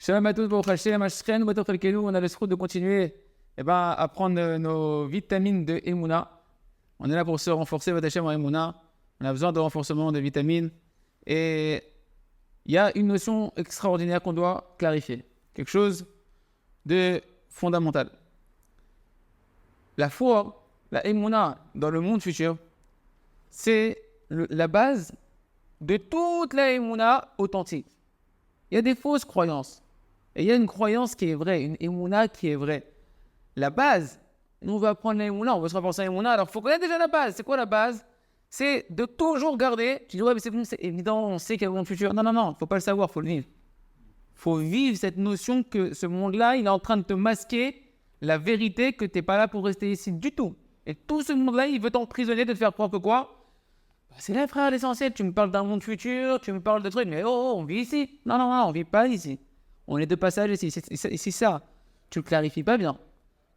Shalom à tous, Baruch Hashem, Ashken, Baruch Helkenu. On a le souhait de continuer à prendre nos vitamines de Emouna. On est là pour se renforcer, votre Hashem, en Emouna. On a besoin de renforcement de vitamines. Et il y a une notion extraordinaire qu'on doit clarifier. Quelque chose de fondamental. La foi, la Emouna dans le monde futur, c'est la base de toute la Emouna authentique. Il y a des fausses croyances. Et il y a une croyance qui est vraie, une Emouna qui est vraie. La base, nous on va apprendre la Emouna, on va se renforcer à Emouna. Alors il faut connaître déjà la base. C'est quoi la base? C'est de toujours garder. Tu dis, ouais, mais c'est évident, on sait qu'il y a un monde futur. Non, il ne faut pas le savoir, il faut le vivre. Il faut vivre cette notion que ce monde-là, il est en train de te masquer la vérité que tu n'es pas là pour rester ici du tout. Et tout ce monde-là, il veut t'emprisonner, de te faire croire que quoi? C'est là, frère, l'essentiel. Tu me parles d'un monde futur, tu me parles de trucs, mais on vit ici. Non, on ne vit pas ici. On est de passage ici. C'est ça. Tu ne le clarifies pas bien.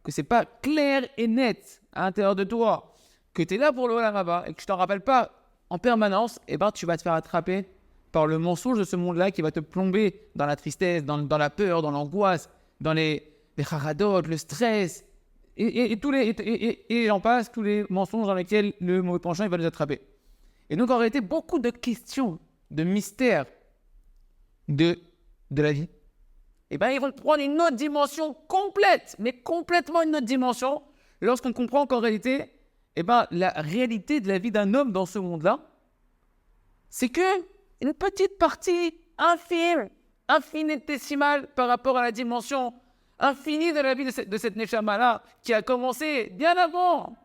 Que c'est pas clair et net à l'intérieur de toi. Que tu es là pour le là-bas et que je ne t'en rappelle pas en permanence, tu vas te faire attraper par le mensonge de ce monde-là qui va te plomber dans la tristesse, dans la peur, dans l'angoisse, dans les haradotes, le stress, et j'en passe, tous les mensonges dans lesquels le mauvais penchant il va nous attraper. Et donc en réalité, beaucoup de questions, de mystères de la vie, ils vont prendre une autre dimension complète, mais complètement une autre dimension, lorsqu'on comprend qu'en réalité, la réalité de la vie d'un homme dans ce monde-là, c'est que une petite partie infime, infinitésimale par rapport à la dimension infinie de la vie de cette Neshama-là, qui a commencé bien avant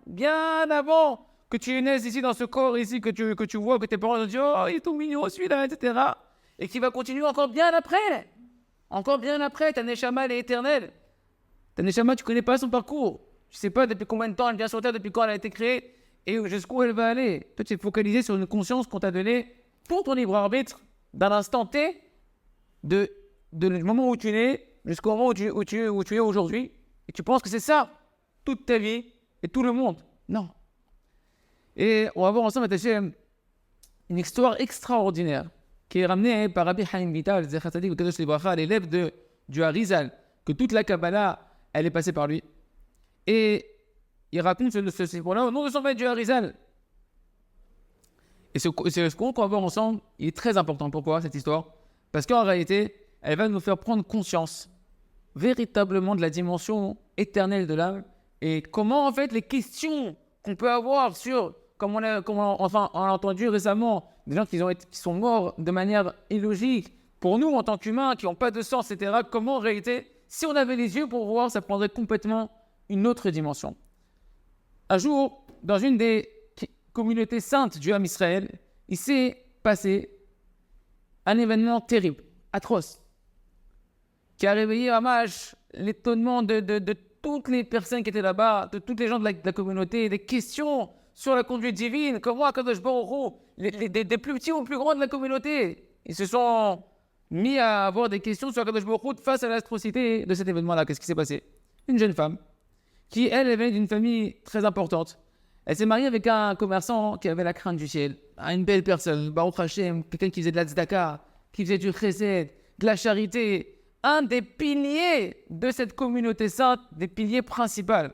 que tu naisses ici dans ce corps ici, que tu vois, que tes parents te disent « Oh, il est tout mignon celui-là, etc. » Et qui va continuer encore bien après. Ta Neshama, elle est éternelle. Ta Neshama, tu ne connais pas son parcours. Tu ne sais pas depuis combien de temps elle vient sur Terre, depuis quand elle a été créée, et jusqu'où elle va aller. Toi, tu es focalisé sur une conscience qu'on t'a donnée pour ton libre arbitre, d'un instant T, de le moment où tu es né, jusqu'au moment où tu es aujourd'hui, et tu penses que c'est ça, toute ta vie, et tout le monde. Non. Et on va voir ensemble, une histoire extraordinaire qui est ramenée par Rabbi Haim Vital, l'élève du Harizal, que toute la Kabbalah, elle est passée par lui. Et il raconte ce point-là au nom de son maître du Harizal. Et ce conte qu'on va voir ensemble, il est très important. Pourquoi cette histoire? Parce qu'en réalité, elle va nous faire prendre conscience véritablement de la dimension éternelle de l'âme et comment en fait les questions qu'on peut avoir sur, comme on a entendu récemment, des gens qui sont morts de manière illogique, pour nous en tant qu'humains qui n'ont pas de sens, etc., comment en réalité, si on avait les yeux pour voir, ça prendrait complètement une autre dimension. Un jour, dans une des communautés saintes du Ham Israël, il s'est passé un événement terrible, atroce, qui a réveillé l'étonnement de toutes les personnes qui étaient là-bas, de tous les gens de la communauté, des questions sur la conduite divine, comment Akadosh Baruch Hu, des plus petits aux plus grands de la communauté, ils se sont mis à avoir des questions sur Akadosh Baruch Hu face à l'atrocité de cet événement-là. Qu'est-ce qui s'est passé? Une jeune femme, qui elle venait d'une famille très importante. Elle s'est mariée avec un commerçant qui avait la crainte du ciel, une belle personne, Baruch Hashem, quelqu'un qui faisait de la tzedaka, qui faisait du chesed, de la charité, un des piliers de cette communauté sainte, des piliers principaux.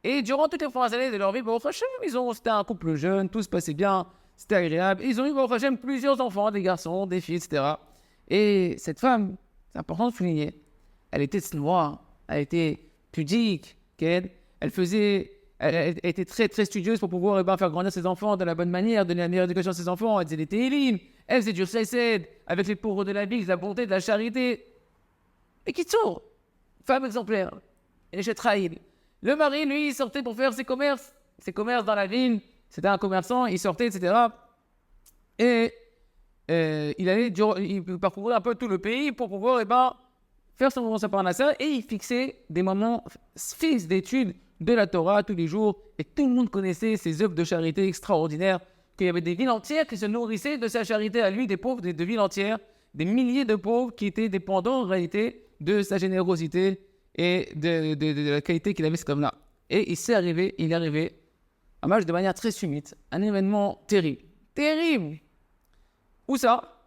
Et durant toutes les premières années de leur vie, Baruch Hashem, c'était un couple jeune, tout se passait bien, c'était agréable. Ils ont eu, Baruch Hashem, plusieurs enfants, des garçons, des filles, etc. Et cette femme, c'est important de souligner, elle était tsnoua, elle était pudique, elle était très très studieuse pour pouvoir faire grandir ses enfants de la bonne manière, donner la meilleure éducation à ses enfants. Elle faisait des télim, elle faisait du chesed avec les pauvres de la ville, de la bonté, de la charité. Et qui tourne, femme exemplaire, elle est chez Traïl. Le mari, lui, il sortait pour faire ses commerces dans la ville. C'était un commerçant, il sortait, etc. Et il parcourait un peu tout le pays pour pouvoir faire sa parnassa, et il fixait des moments fixes d'études de la Torah tous les jours, et tout le monde connaissait ses œuvres de charité extraordinaires, qu'il y avait des villes entières qui se nourrissaient de sa charité à lui, des pauvres de villes entières, des milliers de pauvres qui étaient dépendants en réalité de sa générosité et de la qualité qu'il avait cet homme-là. Et il est arrivé, de manière très subite, un événement terrible. Terrible! Où ça?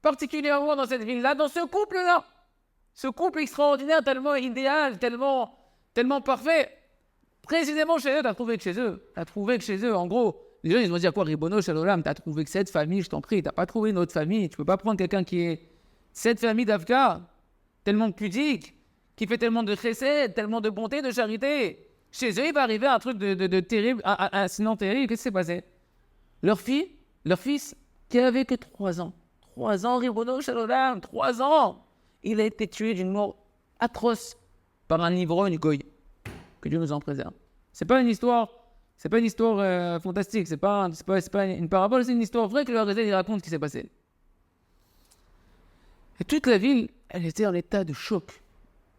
Particulièrement dans cette ville-là, dans ce couple-là. Ce couple extraordinaire, tellement idéal, tellement parfait. Précisément chez eux, t'as trouvé que chez eux. T'as trouvé que chez eux, en gros. Les gens, ils vont dire quoi, Ribono, Shalom, t'as trouvé que cette famille, je t'en prie. T'as pas trouvé une autre famille. Tu peux pas prendre quelqu'un qui est cette famille d'Afka, tellement pudique, qui fait tellement de chesed, tellement de bonté, de charité. Chez eux, il va arriver un truc de terrible, un incident terrible. Qu'est-ce qui s'est passé? Leur fils, qui avait que 3 ans. 3 ans, Ribono, Shalom, 3 ans. Il a été tué d'une mort atroce par un ivrogne goy. Que Dieu nous en préserve. C'est pas une histoire fantastique, c'est pas une parabole, c'est une histoire vraie que le Harizal il raconte ce qui s'est passé. Et toute la ville, elle était en état de choc,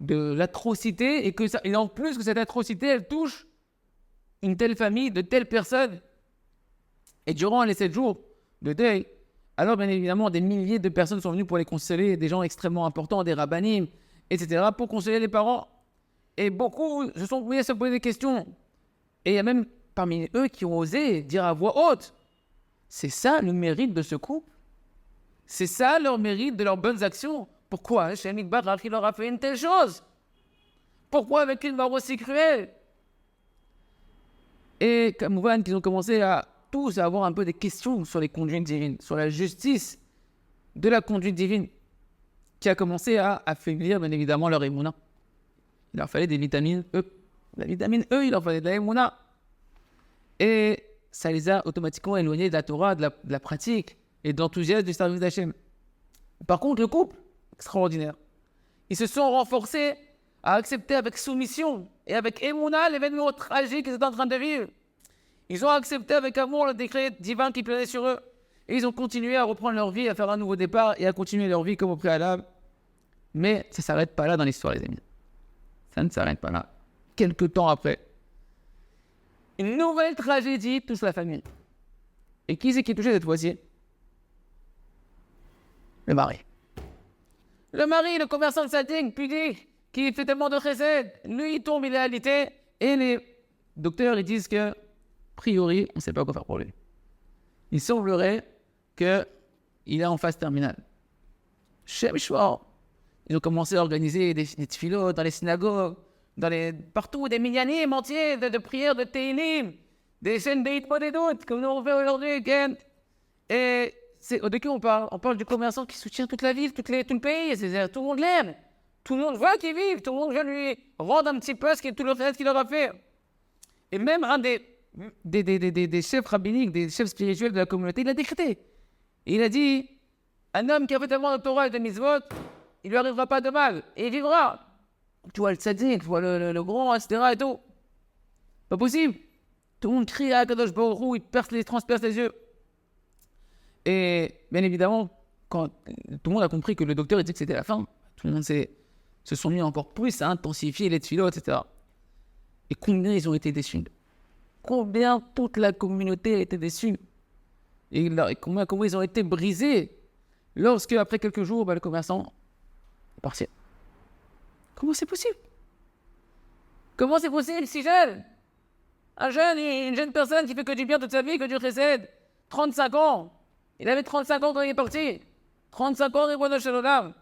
de l'atrocité, et en plus que cette atrocité, elle touche une telle famille, de telles personnes. Et durant les 7 jours de deuil, alors bien évidemment, des milliers de personnes sont venues pour les consoler, des gens extrêmement importants, des rabbinim, etc., pour consoler les parents. Et beaucoup se sont mis à se poser des questions. Et il y a même parmi eux qui ont osé dire à voix haute, c'est ça le mérite de ce couple? C'est ça leur mérite de leurs bonnes actions? Pourquoi Hachem Yitbarach leur a fait une telle chose? Pourquoi avec une mort aussi cruelle? Et comme voit qu'ils ont commencé à tous avoir un peu des questions sur les conduites divines, sur la justice de la conduite divine, qui a commencé à affaiblir bien évidemment leur émouna. Il leur fallait des vitamines E. La vitamine E, il leur fallait de la émouna. Et ça les a automatiquement éloignés de la Torah, de la pratique et de l'enthousiasme du service d'Hachem. Par contre, le couple, extraordinaire. Ils se sont renforcés à accepter avec soumission et avec émouna l'événement tragique qu'ils étaient en train de vivre. Ils ont accepté avec amour le décret divin qui planait sur eux. Et ils ont continué à reprendre leur vie, à faire un nouveau départ et à continuer leur vie comme au préalable. Mais ça ne s'arrête pas là dans l'histoire, les amis. Ça ne s'arrête pas là. Quelque temps après, une nouvelle tragédie touche la famille. Et qui c'est qui est touché cette fois-ci? Le mari. Le mari, le commerçant de sadique, pudique, qui fait tellement de chesed, lui il tombe, il est alité, et les docteurs ils disent que, a priori, on ne sait pas quoi faire pour lui. Il semblerait qu'il est en phase terminale. Shem Shor. Ils ont commencé à organiser des tfilotes dans les synagogues, partout, des minyanim entiers de prières, de teilim, des chaînes d'Hitmodedut, comme nous on fait aujourd'hui, Ken. Et de qui on parle? On parle du commerçant qui soutient toute la ville, tout le pays, c'est-à-dire tout le monde l'aime. Tout le monde voit qu'il vive, tout le monde vient lui rendre un petit peu tout le reste qu'il leur a fait. Et même un des chefs rabbiniques, des chefs spirituels de la communauté, il a décrété. Et il a dit, un homme qui a fait tellement de Torah et de mitzvot, il lui arrivera pas de mal, et il vivra. Tu vois le tzaddik, tu vois le grand, etc. et tout. Pas possible. Tout le monde crie à Kadosh Baruch Hu, il transperce les yeux. Et bien évidemment, quand tout le monde a compris que le docteur disait que c'était la fin, tout le monde se sont mis encore plus à intensifier les tfilotes, etc. Et combien ils ont été déçus? Combien toute la communauté a été déçue? Et comment ils ont été brisés lorsque, après quelques jours, le commerçant est parti. Comment c'est possible? Comment c'est possible si jeune? Une jeune personne qui fait que du bien toute sa vie, que du chesed, 35 ans. Il avait 35 ans quand il est parti. 35 ans, Ribono Shel Olam.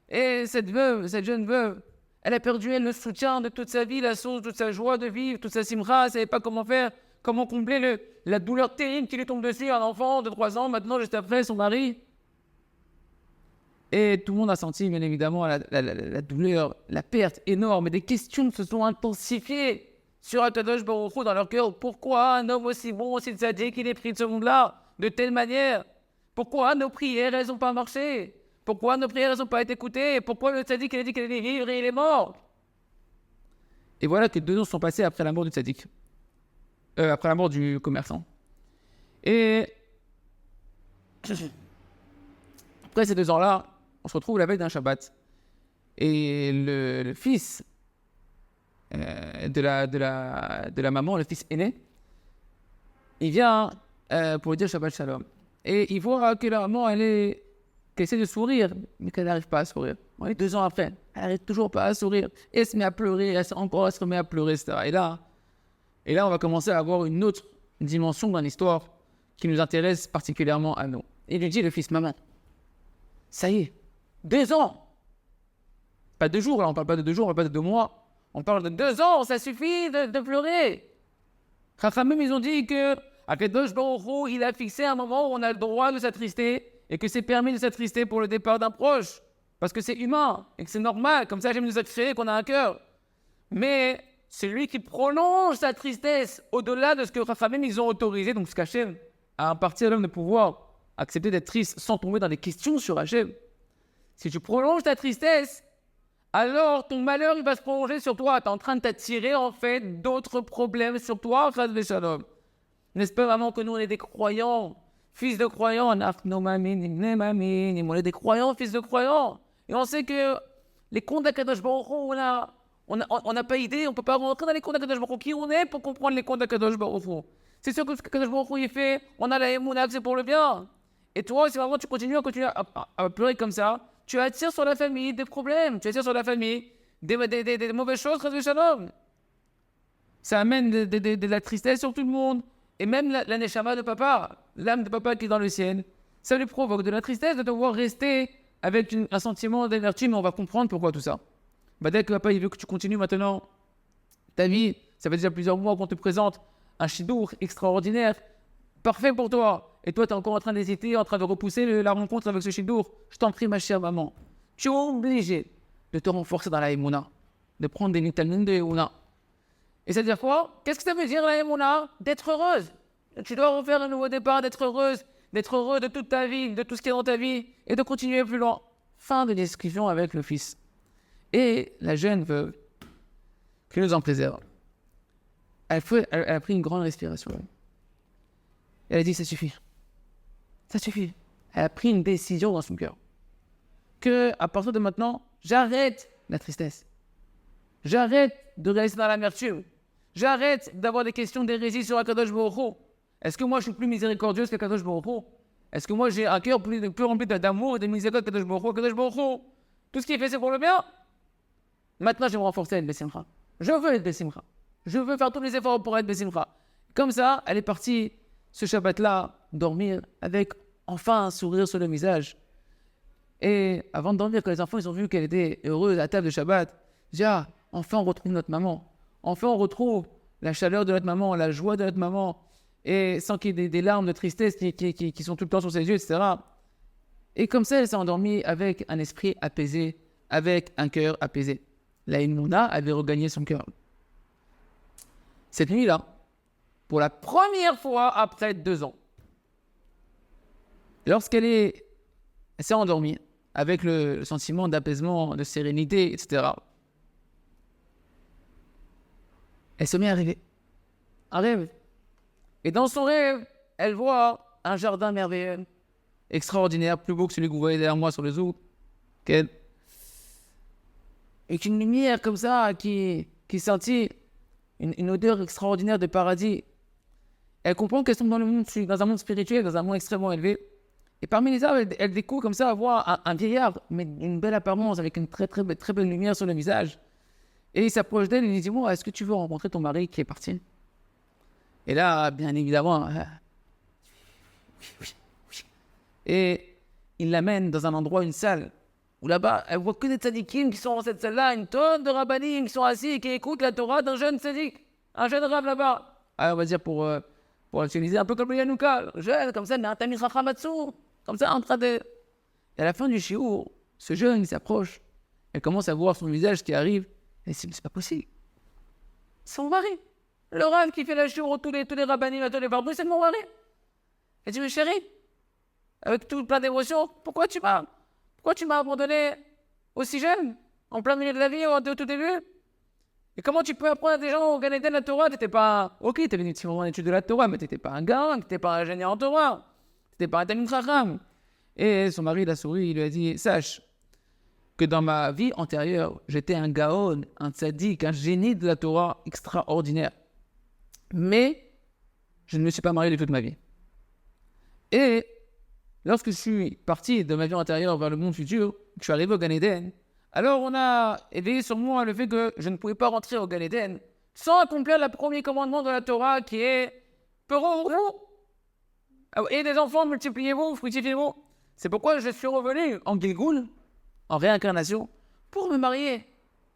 Et cette jeune veuve, elle a perdu le soutien de toute sa vie, la source, toute sa joie de vivre, toute sa simra. Elle ne savait pas comment faire, comment combler la douleur terrible qui lui tombe dessus. Un enfant de 3 ans, maintenant, juste après, son mari. Et tout le monde a senti, bien évidemment, la douleur, la perte énorme. Et des questions se sont intensifiées sur Akadosh Baruch Hu dans leur cœur. Pourquoi un homme aussi bon, aussi tzaddik, il est pris de ce monde-là, de telle manière? Pourquoi nos prières, elles n'ont pas marché? Pourquoi nos prières, elles n'ont pas été écoutées? Pourquoi le tzaddik, il a dit qu'il allait vivre et il est mort? Et voilà que 2 ans sont passés après la mort du tzaddik. Après la mort du commerçant. Et après ces 2 ans-là, on se retrouve la veille d'un Shabbat. Et le fils de la maman, le fils aîné, il vient pour lui dire Shabbat Shalom. Et il voit que la maman, qu'elle essaie de sourire, mais qu'elle n'arrive pas à sourire. Ouais, 2 ans après, elle n'arrive toujours pas à sourire. Et elle se met à pleurer, elle se remet à pleurer, etc. Et là, on va commencer à avoir une autre dimension dans l'histoire qui nous intéresse particulièrement à nous. Et il lui dit, le fils, maman, ça y est, 2 ans. Pas 2 jours, là, on parle pas de 2 jours, on parle pas de 2 mois. On parle de 2 ans, ça suffit de pleurer. Chachamim, ils ont dit que Akadosh Baruch Hu, il a fixé un moment où on a le droit de s'attrister et que c'est permis de s'attrister pour le départ d'un proche. Parce que c'est humain et que c'est normal, comme ça, Hachem nous a créé qu'on a un cœur. Mais celui qui prolonge sa tristesse au-delà de ce que Chachamim, ils ont autorisé, donc ce qu'Hachem a imparti à l'homme de pouvoir accepter d'être triste sans tomber dans des questions sur Hachem. Si tu prolonges ta tristesse, alors ton malheur, il va se prolonger sur toi. Tu es en train de t'attirer, en fait, d'autres problèmes sur toi, Chas v'Shalom. N'est-ce pas vraiment que nous, on est des croyants, fils de croyants, on est des croyants, fils de croyants. Et on sait que les comptes d'Akadosh Baruch Hu, on n'a pas idée, on ne peut pas rentrer dans les comptes d'Akadosh Baruch Hu. Qui on est pour comprendre les comptes d'Akadosh Baruch Hu? C'est sûr que ce qu'Akadosh Baruch Hu il fait, on a la émouna, c'est pour le bien. Et toi, si vraiment tu continues à pleurer comme ça, tu attires sur la famille des problèmes, tu attires sur la famille des mauvaises choses, Chas v'Shalom. Ça amène de la tristesse sur tout le monde. Et même la neshama de papa, l'âme de papa qui est dans le ciel, ça lui provoque de la tristesse de devoir rester avec un sentiment d'amertume, mais on va comprendre pourquoi tout ça. Dès que papa il veut que tu continues maintenant ta vie, ça fait déjà plusieurs mois qu'on te présente un shidour extraordinaire, parfait pour toi, et toi tu es encore en train d'hésiter, en train de repousser la rencontre avec ce shidour. Je t'en prie ma chère maman, tu es obligé de te renforcer dans la émouna, de prendre des vitamines de émouna. Et ça veut dire quoi? Qu'est-ce que ça veut dire la émouna? D'être heureuse. Tu dois refaire un nouveau départ, d'être heureuse, d'être heureux de toute ta vie, de tout ce qui est dans ta vie, et de continuer plus loin. Fin de discussion avec le fils. Et la jeune veuve, qui nous en préserve, elle a pris une grande respiration. Elle a dit, ça suffit. Ça suffit. Elle a pris une décision dans son cœur. Que, à partir de maintenant, j'arrête la tristesse. J'arrête de rester dans l'amertume. J'arrête d'avoir des questions d'hérésie sur Akadosh Baruch Hu. Est-ce que moi je suis plus miséricordieuse qu'Akadosh Baruch Hu? Est-ce que moi j'ai un cœur plus rempli d'amour et de miséricorde qu'Akadosh Baruch Hu? Akadosh Baruch Hu, tout ce qui est fait c'est pour le bien. Maintenant je vais me renforcer à être Bessimcha. Je veux être Bessimcha. Je veux faire tous les efforts pour être Bessimcha. Comme ça, elle est partie ce Shabbat-là dormir avec enfin un sourire sur le visage. Et avant de dormir, quand les enfants ils ont vu qu'elle était heureuse à la table de Shabbat, j'ai dit, enfin on retrouve notre maman. Enfin on retrouve la chaleur de notre maman, la joie de notre maman, et sans qu'il y ait des larmes de tristesse qui sont tout le temps sur ses yeux, etc. Et comme ça, elle s'est endormie avec un esprit apaisé, avec un cœur apaisé. La Emouna avait regagné son cœur. Cette nuit-là, pour la première fois après 2 ans, lorsqu'elle s'est endormie, avec le sentiment d'apaisement, de sérénité, etc., elle se met à rêver. Un rêve. Et dans son rêve, elle voit un jardin merveilleux, extraordinaire, plus beau que celui que vous voyez derrière moi sur le zoo. Et une lumière comme ça qui sentit une odeur extraordinaire de paradis. Elle comprend qu'elle tombe dans un monde spirituel, dans un monde extrêmement élevé. Et parmi les arbres, elle découvre comme ça à voir un vieillard, mais une belle apparence, avec une très belle lumière sur le visage. Et il s'approche d'elle et lui dit, bon, est-ce que tu veux rencontrer ton mari qui est parti? Et là, bien évidemment, et il l'amène dans un endroit, une salle, où là-bas, elle voit que des tzadikim qui sont dans cette salle-là, une tonne de rabbanim qui sont assis et qui écoutent la Torah d'un jeune tzadik, un jeune rab là-bas. Alors, on va dire pour utiliser un peu comme le Yanouka, jeune, comme ça, mais un tamis rachamatsu, comme ça, en train de... Et à la fin du shiur, ce jeune, il s'approche, elle commence à voir son visage qui arrive, et c'est pas possible. Son mari, le rab qui fait la shiur, tous les rabbanim, à tous les barbus, c'est mon mari. Elle dit, mais chérie, avec tout plein d'émotions, pourquoi tu m'as abandonné aussi jeune, en plein milieu de la vie, au tout début? Et comment tu peux apprendre à des gens au Gan Eden la Torah? T'étais pas... Ok, t'es venu en étude de la Torah, mais t'étais pas un gars, t'étais pas un ingénieur en Torah, t'étais pas un Talmid Chacham. Et son mari, il a souri, il lui a dit, sache que dans ma vie antérieure, j'étais un gaon, un tzaddik, un génie de la Torah extraordinaire. Mais je ne me suis pas marié de toute ma vie. Et lorsque je suis parti de ma vie antérieure vers le monde futur, je suis arrivé au Gan Eden, alors on a éveillé sur moi le fait que je ne pouvais pas rentrer au Gan Eden sans accomplir le premier commandement de la Torah qui est « Peurez-vous et des enfants, multipliez-vous, fructifiez-vous ». C'est pourquoi je suis revenu en Gilgoul, en réincarnation, pour me marier,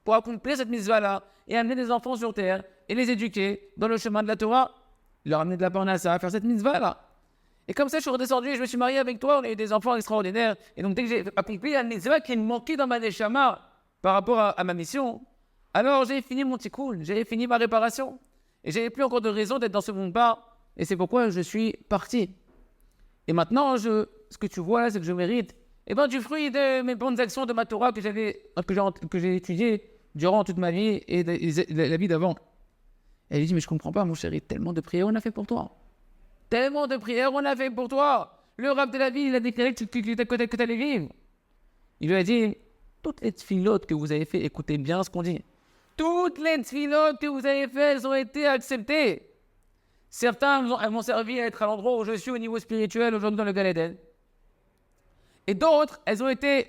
pour accomplir cette mitzvah-là et amener des enfants sur terre et les éduquer dans le chemin de la Torah, leur amener de la parnassa, faire cette mitzvah-là. Et comme ça, je suis redescendu et je me suis marié avec toi, on a eu des enfants extraordinaires. Et donc, dès que j'ai accompli la mitzvah qui me manquait dans ma neshama par rapport à ma mission, alors j'ai fini mon tikkun, j'ai fini ma réparation. Et j'avais plus encore de raison d'être dans ce monde-là. Et c'est pourquoi je suis parti. Et maintenant, ce que tu vois là, c'est que je mérite du fruit de mes bonnes actions de ma Torah que j'ai étudié durant toute ma vie et la vie d'avant. Elle lui dit, mais je comprends pas, mon chéri, tellement de prières on a fait pour toi. Tellement de prières on a fait pour toi. Le Rav de la vie, il a déclaré que tu allais vivre. Il lui a dit, toutes les tfilotes que vous avez fait, écoutez bien ce qu'on dit. Toutes les tfilotes que vous avez fait, elles ont été acceptées. Certains, elles m'ont servi à être à l'endroit où je suis au niveau spirituel aujourd'hui dans le Gan Eden. Et d'autres, elles ont été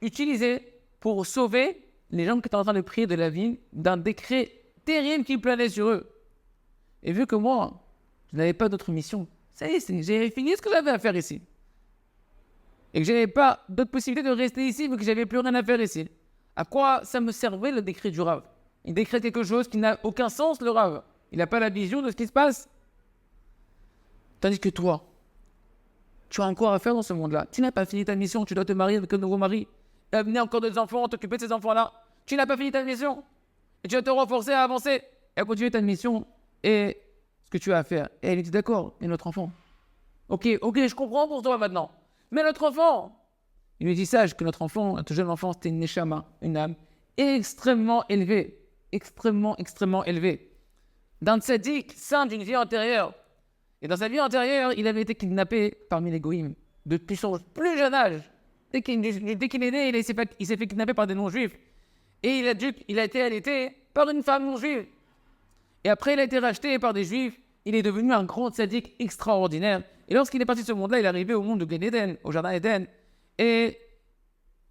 utilisées pour sauver les gens qui étaient en train de prier de la vie d'un décret terrible qui planait sur eux. Et vu que moi, je n'avais pas d'autre mission, ça y est, j'ai fini ce que j'avais à faire ici. Et que je n'avais pas d'autre possibilité de rester ici vu que j'avais plus rien à faire ici. À quoi ça me servait le décret du Rav? Il décrète quelque chose qui n'a aucun sens, le Rav. Il n'a pas la vision de ce qui se passe. Tandis que toi, tu as encore à faire dans ce monde-là. Tu n'as pas fini ta mission, tu dois te marier avec un nouveau mari, et amener encore des enfants, t'occuper de ces enfants-là. Tu n'as pas fini ta mission. Et tu vas te renforcer à avancer et à continuer ta mission et ce que tu as à faire. Et elle dit d'accord, et notre enfant. Ok, je comprends pour toi maintenant. Mais notre enfant, il lui dit sache que notre enfant, notre jeune enfant, c'était une neshama, une âme extrêmement élevée. Extrêmement élevée. D'un tzaddik, saint d'une vie antérieure. Et dans sa vie antérieure, il avait été kidnappé parmi les goïms depuis son plus jeune âge. Dès qu'il est né, il s'est fait kidnapper par des non-juifs. Et il a été allaité par une femme non-juive. Et après, il a été racheté par des juifs. Il est devenu un grand tzaddik extraordinaire. Et lorsqu'il est parti de ce monde-là, il est arrivé au monde de Gan Eden, au jardin Eden. Et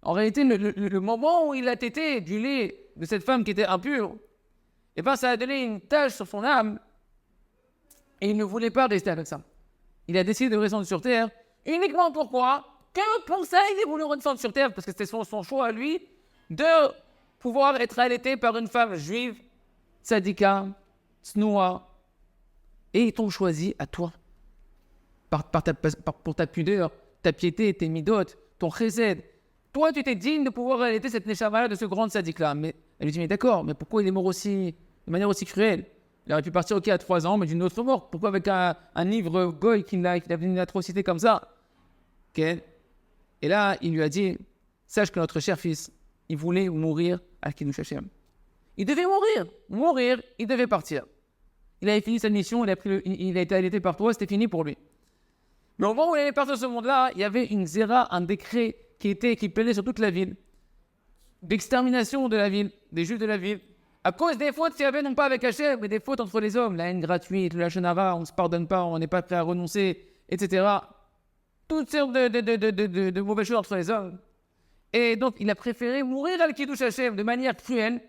en réalité, le moment où il a tété du lait de cette femme qui était impure, ça a donné une tache sur son âme. Et il ne voulait pas rester avec ça. Il a décidé de redescendre sur terre uniquement pourquoi? Que pour ça, il est voulu redescendre sur terre parce que c'était son choix à lui de pouvoir être allaité par une femme juive, tzadika, tsnoua. Et ils t'ont choisi à toi. Pour ta pudeur, ta piété, tes midot, ton chesed. Toi, tu t'es digne de pouvoir allaiter cette neshama de ce grand tzaddik-là. Mais elle lui dit, mais d'accord, mais pourquoi il est mort aussi, de manière aussi cruelle? Il aurait pu partir à 3 ans, mais d'une autre mort. Pourquoi avec un livre goy qui a fait une atrocité comme ça? Okay. Et là, il lui a dit, sache que notre cher fils, il voulait mourir à Kiddush Hashem. Il devait mourir, il devait partir. Il avait fini sa mission, il a été allaité par toi, c'était fini pour lui. Mais au moment où il allait partir de ce monde-là, il y avait une zéra, un décret qui planait sur toute la ville, d'extermination de la ville, des juifs de la ville, à cause des fautes qu'il y avait, non pas avec Hachem, mais des fautes entre les hommes, la haine gratuite, le lachonara, on ne se pardonne pas, on n'est pas prêt à renoncer, etc. Toutes sortes de mauvaises choses entre les hommes. Et donc, il a préféré mourir à Kiddush Hashem de manière cruelle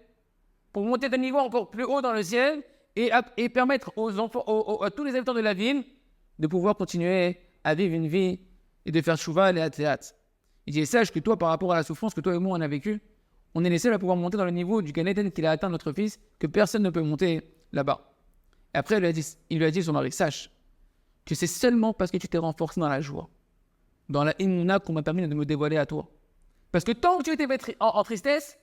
pour monter d'un niveau encore plus haut dans le ciel et permettre aux enfants, à tous les habitants de la ville de pouvoir continuer à vivre une vie et de faire chouva et athéat. Il dit, sache que toi, par rapport à la souffrance que toi et moi on a vécue, on est les seuls à pouvoir monter dans le niveau du Gan Eden qu'il a atteint notre fils, que personne ne peut monter là-bas. Et après, il lui a dit son mari, sache que c'est seulement parce que tu t'es renforcé dans la joie, dans la émouna qu'on m'a permis de me dévoiler à toi. Parce que tant que tu étais en tristesse,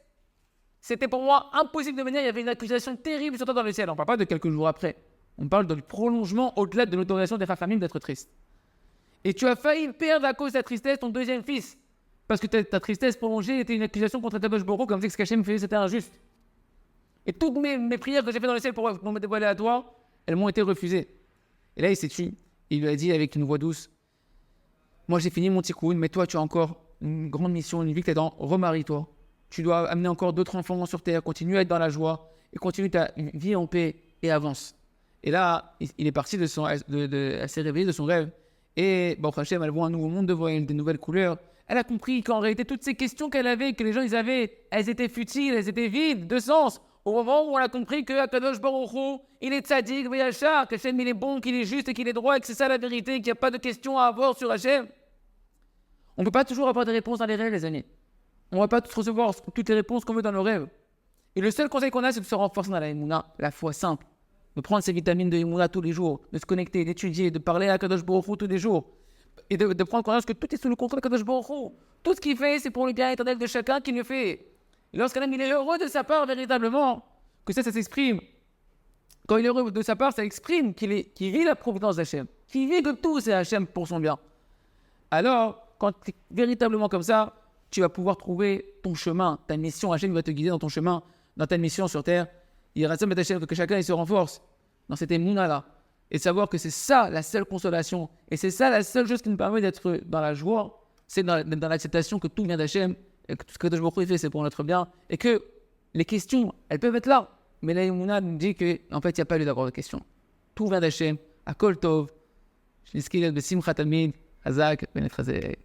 c'était pour moi impossible de venir, il y avait une accusation terrible sur toi dans le ciel. On ne parle pas de quelques jours après, on parle du prolongement au-delà de l'autorisation des familles d'être triste. Et tu as failli perdre à cause de ta tristesse ton deuxième fils. Parce que ta tristesse prolongée était une accusation contre Kadosh Baruch Hu, comme si ce qu'Hachem faisait, c'était injuste. Et toutes mes prières que j'ai fait dans le ciel pour me dévoiler à toi, elles m'ont été refusées. Et là, il s'est tué. Il lui a dit avec une voix douce, moi j'ai fini mon tikkun, mais toi tu as encore une grande mission, une vie que tu es dans, remarie-toi. Tu dois amener encore d'autres enfants sur terre, continue à être dans la joie, et continue ta vie en paix, et avance. Et là, il est parti elle s'est réveillé de son rêve. Et bon, Hachem, elle voit un nouveau monde devant elle, des nouvelles couleurs. Elle a compris qu'en réalité, toutes ces questions qu'elle avait, que les gens ils avaient, elles étaient futiles, elles étaient vides de sens. Au moment où elle a compris que Akadosh Baruch Hu, il est tzaddik, v'yachar, qu'Hachem il est bon, qu'il est juste et qu'il est droit, et que c'est ça la vérité, qu'il n'y a pas de questions à avoir sur Hachem. On ne peut pas toujours avoir des réponses dans les rêves, les amis. On ne va pas tous recevoir toutes les réponses qu'on veut dans nos rêves. Et le seul conseil qu'on a, c'est de se renforcer dans la Emouna, la foi simple. De prendre ces vitamines de Emouna tous les jours, de se connecter, d'étudier, de parler à Kadosh Baruch Hu tous les jours. Et de prendre conscience que tout est sous le contrôle de Kadosh Baruch Hu. Tout ce qu'il fait, c'est pour le bien éternel de chacun qui le fait. Et lorsqu'un homme il est heureux de sa part, véritablement, que ça s'exprime. Quand il est heureux de sa part, ça exprime qu'il vit la providence d'Hachem, qu'il vit que tout c'est Hachem pour son bien. Alors, quand tu es véritablement comme ça, tu vas pouvoir trouver ton chemin, ta mission. Hachem va te guider dans ton chemin, dans ta mission sur terre. Il reste Hachem que chacun il se renforce dans cette émouna-là. Et savoir que c'est ça la seule consolation. Et c'est ça la seule chose qui nous permet d'être dans la joie. C'est dans l'acceptation que tout vient d'Hachem. Et que tout ce que Kadosh Baruch Hu fait, c'est pour notre bien. Et que les questions, elles peuvent être là. Mais la émouna nous dit qu'en fait, il n'y a pas lieu d'avoir de questions. Tout vient d'Hachem. À Kol Tov. Je l'ai Besimchat Tamid. Hazak Ben Efrazeh.